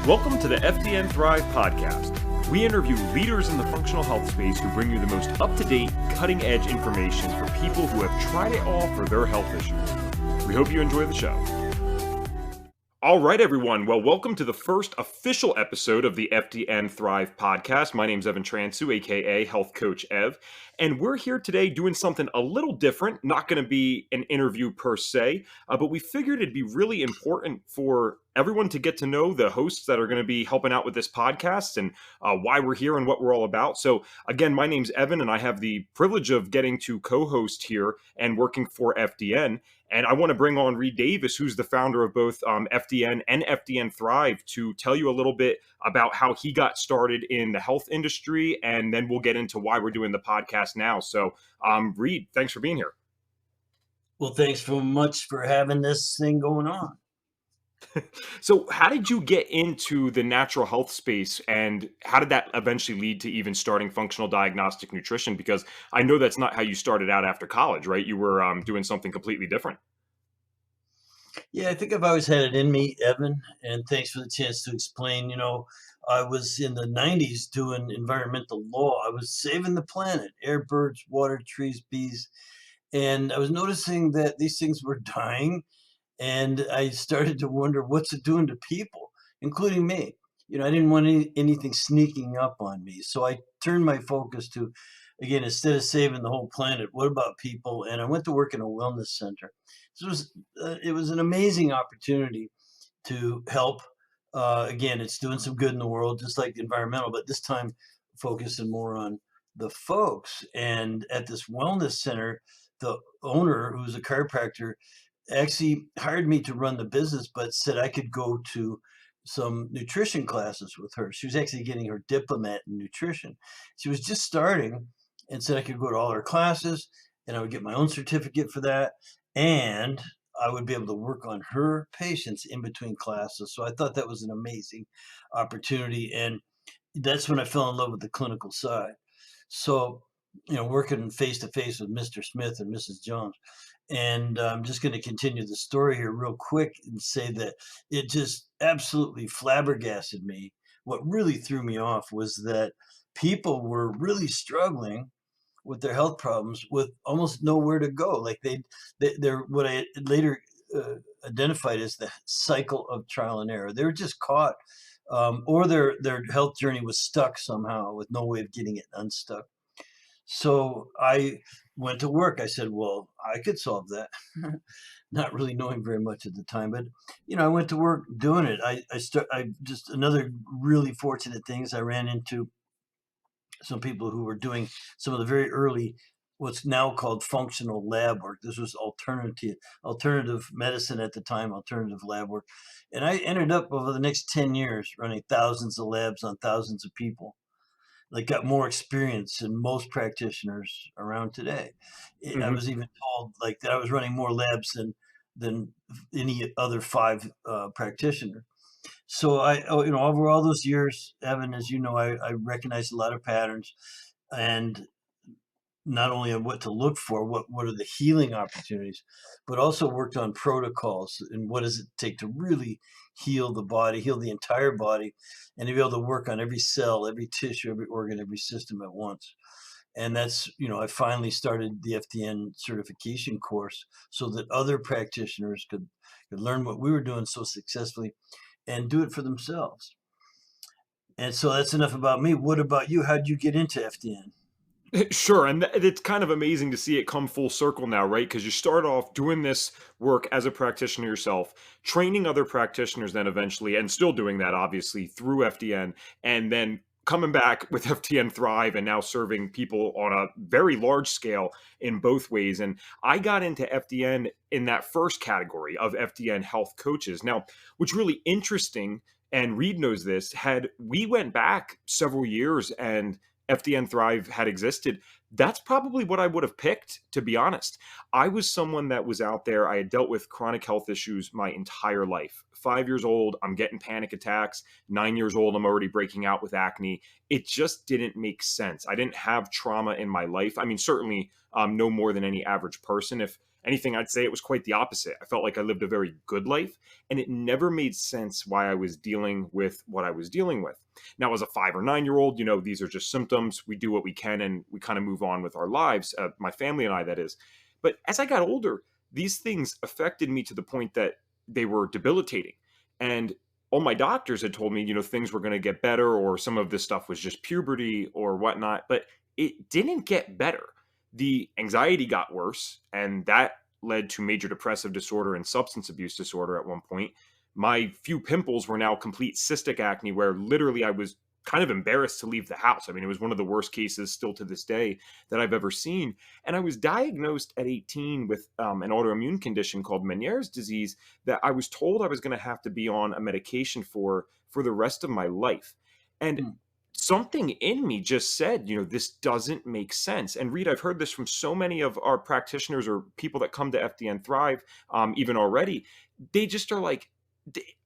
Welcome to the FDN Thrive podcast. We interview leaders in the functional health space who bring you the most up-to-date, cutting-edge information for people who have tried it all for their health issues. We hope you enjoy the show. All right, everyone. Well, welcome to the first official episode of the FDN Thrive podcast. My name's Evan Transue, aka Health Coach Ev, and we're here today doing something a little different. Not going to be an interview per se, but we figured it'd be really important for everyone to get to know the hosts that are going to be helping out with this podcast and why we're here and what we're all about. So again, my name's Evan, and I have the privilege of getting to co-host here and working for FDN. And I want to bring on Reed Davis, who's the founder of both FDN and FDN Thrive, to tell you a little bit about how he got started in the health industry, and then we'll get into why we're doing the podcast now. So, Reed, thanks for being here. Well, thanks so much for having this thing going on. So how did you get into the natural health space, and how did that eventually lead to even starting functional diagnostic nutrition? Because I know that's not how you started out after college, right? You were doing something completely different. Yeah, I think I've always had it in me, Evan, and thanks for the chance to explain. I was in the 90s doing environmental law. I was saving the planet, air, birds, water, trees, bees, and I was noticing that these things were dying. And I started to wonder, what's it doing to people, including me? I didn't want anything sneaking up on me. So I turned my focus to, again, instead of saving the whole planet, what about people? And I went to work in a wellness center. It was an amazing opportunity to help. Again, it's doing some good in the world, just like the environmental, but this time focusing more on the folks. And at this wellness center, the owner, who's a chiropractor, actually hired me to run the business, but said I could go to some nutrition classes with her. She was actually getting her diplomate in nutrition. She was just starting and said I could go to all her classes and I would get my own certificate for that. And I would be able to work on her patients in between classes. So I thought that was an amazing opportunity. And that's when I fell in love with the clinical side. So, working face to face with Mr. Smith and Mrs. Jones. And I'm just going to continue the story here real quick and say that it just absolutely flabbergasted me. What really threw me off was that people were really struggling with their health problems with almost nowhere to go. Like they're what I later identified as the cycle of trial and error. They were just caught, or their health journey was stuck somehow with no way of getting it unstuck. So I went to work. I said, well, I could solve that. Not really knowing very much at the time, but I went to work doing it. I just another really fortunate thing is I ran into some people who were doing some of the very early, what's now called functional lab work. This was alternative medicine at the time, alternative lab work. And I ended up over the next 10 years running thousands of labs on thousands of people. Like got more experience than most practitioners around today. I was even told like that I was running more labs than any other 5 practitioner. So over all those years, Evan, as you know, I recognized a lot of patterns, and not only on what to look for, what are the healing opportunities, but also worked on protocols and what does it take to really heal the body, heal the entire body, and to be able to work on every cell, every tissue, every organ, every system at once. And that's, I finally started the FDN certification course so that other practitioners could learn what we were doing so successfully and do it for themselves. And so that's enough about me. What about you? How'd you get into FDN? Sure. And it's kind of amazing to see it come full circle now, right? Because you start off doing this work as a practitioner yourself, training other practitioners then eventually, and still doing that, obviously, through FDN, and then coming back with FDN Thrive and now serving people on a very large scale in both ways. And I got into FDN in that first category of FDN health coaches. Now, what's really interesting, and Reed knows this, we went back several years and FDN Thrive had existed, that's probably what I would have picked, to be honest. I was someone that was out there. I had dealt with chronic health issues my entire life. 5 years old, I'm getting panic attacks. 9 years old, I'm already breaking out with acne. It just didn't make sense. I didn't have trauma in my life. I mean, certainly no more than any average person. If anything, I'd say it was quite the opposite. I felt like I lived a very good life, and it never made sense why I was dealing with what I was dealing with. Now, as a 5 or 9 year old, these are just symptoms. We do what we can and we kind of move on with our lives, my family and I, that is. But as I got older, these things affected me to the point that they were debilitating. And all my doctors had told me, things were going to get better, or some of this stuff was just puberty or whatnot. But it didn't get better. The anxiety got worse, and that led to major depressive disorder and substance abuse disorder at one point. My few pimples were now complete cystic acne, where literally I was kind of embarrassed to leave the house. I mean, it was one of the worst cases still to this day that I've ever seen. And I was diagnosed at 18 with an autoimmune condition called Meniere's disease that I was told I was going to have to be on a medication for the rest of my life. And Mm. something in me just said, this doesn't make sense. And Reed, I've heard this from so many of our practitioners or people that come to FDN Thrive, even already. They just are like,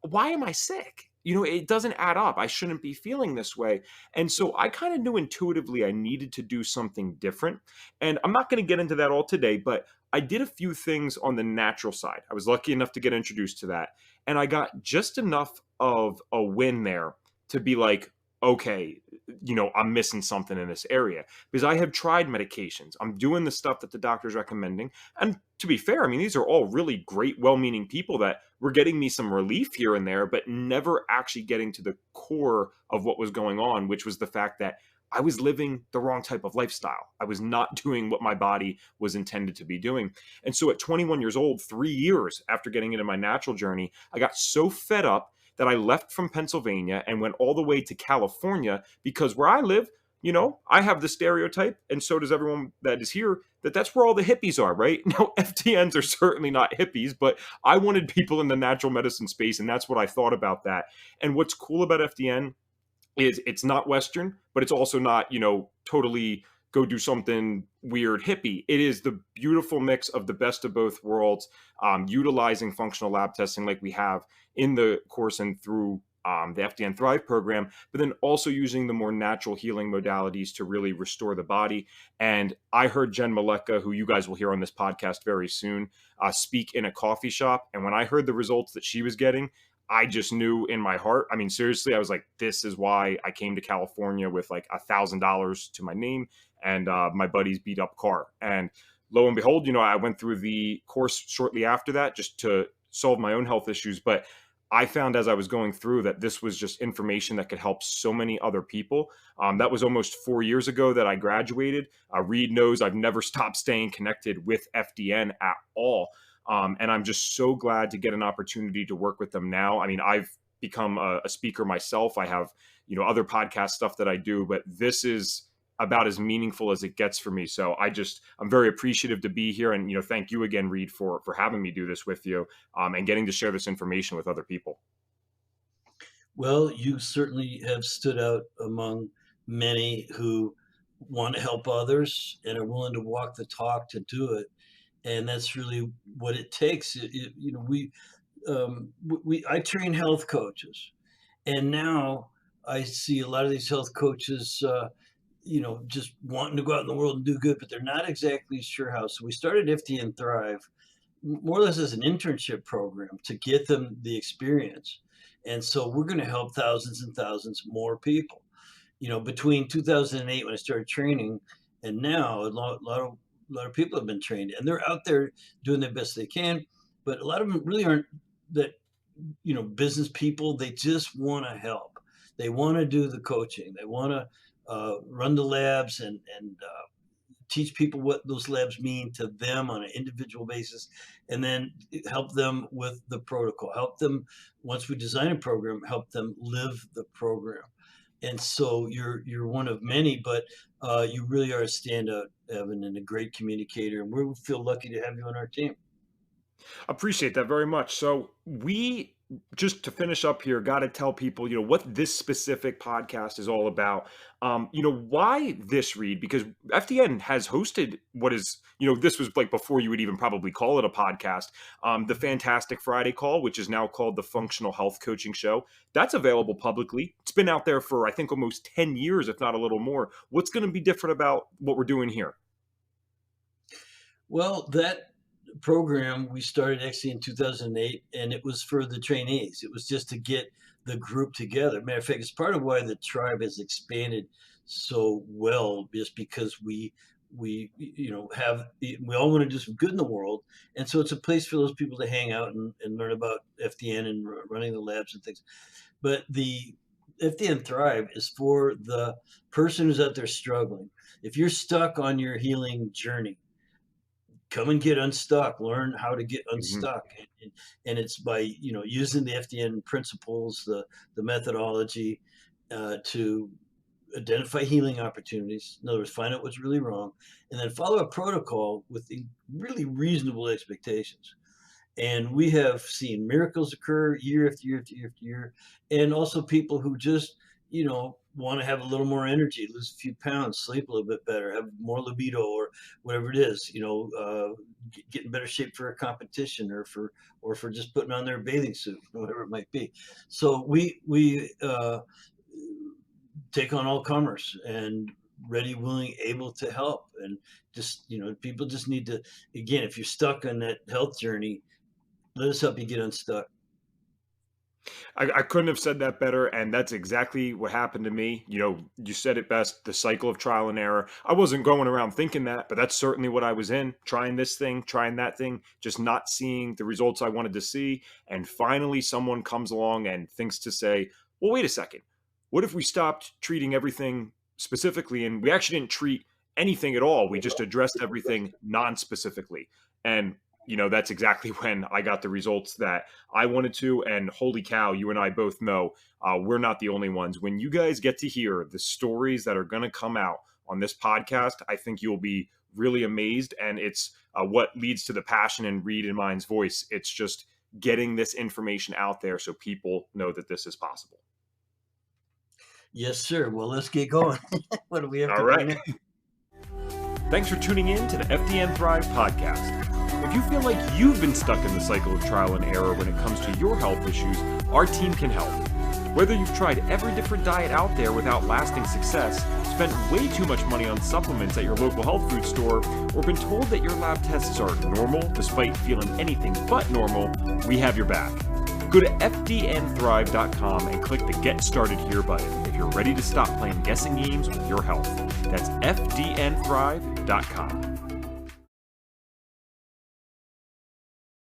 why am I sick? It doesn't add up. I shouldn't be feeling this way. And so I kind of knew intuitively I needed to do something different. And I'm not going to get into that all today, but I did a few things on the natural side. I was lucky enough to get introduced to that. And I got just enough of a win there to be like, okay, I'm missing something in this area because I have tried medications. I'm doing the stuff that the doctor's recommending. And to be fair, I mean, these are all really great, well-meaning people that were getting me some relief here and there, but never actually getting to the core of what was going on, which was the fact that I was living the wrong type of lifestyle. I was not doing what my body was intended to be doing. And so at 21 years old, 3 years after getting into my natural journey, I got so fed up that I left from Pennsylvania and went all the way to California because where I live, I have the stereotype, and so does everyone that is here, that that's where all the hippies are, right? Now, FTNs are certainly not hippies, but I wanted people in the natural medicine space, and that's what I thought about that. And what's cool about FDN is it's not Western, but it's also not, totally go do something weird hippie. It is the beautiful mix of the best of both worlds, utilizing functional lab testing like we have in the course and through the FDN Thrive program, but then also using the more natural healing modalities to really restore the body. And I heard Jen Maleka, who you guys will hear on this podcast very soon, speak in a coffee shop. And when I heard the results that she was getting, I just knew in my heart. I mean, seriously, I was like, this is why I came to California with like $1,000 to my name and my buddy's beat up car. And lo and behold, I went through the course shortly after that just to solve my own health issues. But I found as I was going through that this was just information that could help so many other people. That was almost 4 years ago that I graduated. Reed knows I've never stopped staying connected with FDN at all. And I'm just so glad to get an opportunity to work with them now. I mean, I've become a speaker myself. I have, other podcast stuff that I do, but this is about as meaningful as it gets for me. So I'm very appreciative to be here. And, thank you again, Reed, for having me do this with you and getting to share this information with other people. Well, you certainly have stood out among many who want to help others and are willing to walk the talk to do it. And that's really what it takes. I train health coaches, and now I see a lot of these health coaches, just wanting to go out in the world and do good, but they're not exactly sure how. So we started FDN Thrive more or less as an internship program to get them the experience. And so we're going to help thousands and thousands more people. Between 2008 when I started training and now, a lot of people have been trained, and they're out there doing the best they can. But a lot of them really aren't that business people. They just want to help. They want to do the coaching. They want to run the labs and teach people what those labs mean to them on an individual basis, and then help them with the protocol. Help them once we design a program. Help them live the program. And so you're one of many, but you really are a standout, Evan, and a great communicator. And we feel lucky to have you on our team. Appreciate that very much. So we just to finish up here, got to tell people, what this specific podcast is all about. Why this, Read? Because FDN has hosted what is, this was like before you would even probably call it a podcast. The Fantastic Friday Call, which is now called the Functional Health Coaching Show. That's available publicly. It's been out there for, I think, almost 10 years, if not a little more. What's going to be different about what we're doing here? Well, that program we started actually in 2008, and it was for the trainees. It was just to get the group together. Matter of fact, it's part of why the tribe has expanded so well, just because we have we all want to do some good in the world, and so it's a place for those people to hang out and learn about FDN and running the labs and things. But the FDN Thrive is for the person who's out there struggling. If you're stuck on your healing journey, come and get unstuck, learn how to get Mhm. unstuck. And it's by using the FDN principles, the methodology, to identify healing opportunities. In other words, find out what's really wrong, and then follow a protocol with really reasonable expectations. And we have seen miracles occur year after year after year after year. And also people who just, want to have a little more energy, lose a few pounds, sleep a little bit better, have more libido, or whatever it is, get in better shape for a competition, or for just putting on their bathing suit, whatever it might be. So we take on all comers, and ready, willing, able to help. And just, people just need to, again, if you're stuck on that health journey, let us help you get unstuck. I couldn't have said that better, and that's exactly what happened to me. You said it best, the cycle of trial and error. I wasn't going around thinking that, but that's certainly what I was in, trying this thing, trying that thing, just not seeing the results I wanted to see. And finally, someone comes along and thinks to say, well, wait a second. What if we stopped treating everything specifically, and we actually didn't treat anything at all? We just addressed everything non-specifically. And that's exactly when I got the results that I wanted to. And holy cow, you and I both know we're not the only ones. When you guys get to hear the stories that are going to come out on this podcast, I think you'll be really amazed. And it's what leads to the passion in Reed and mine's voice. It's just getting this information out there so people know that this is possible. Yes, sir. Well, let's get going. What do we have All to right. do next? Thanks for tuning in to the FDN Thrive podcast. If you feel like you've been stuck in the cycle of trial and error when it comes to your health issues, our team can help. Whether you've tried every different diet out there without lasting success, spent way too much money on supplements at your local health food store, or been told that your lab tests are normal despite feeling anything but normal, we have your back. Go to fdnthrive.com and click the Get Started Here button if you're ready to stop playing guessing games with your health. That's fdnthrive.com.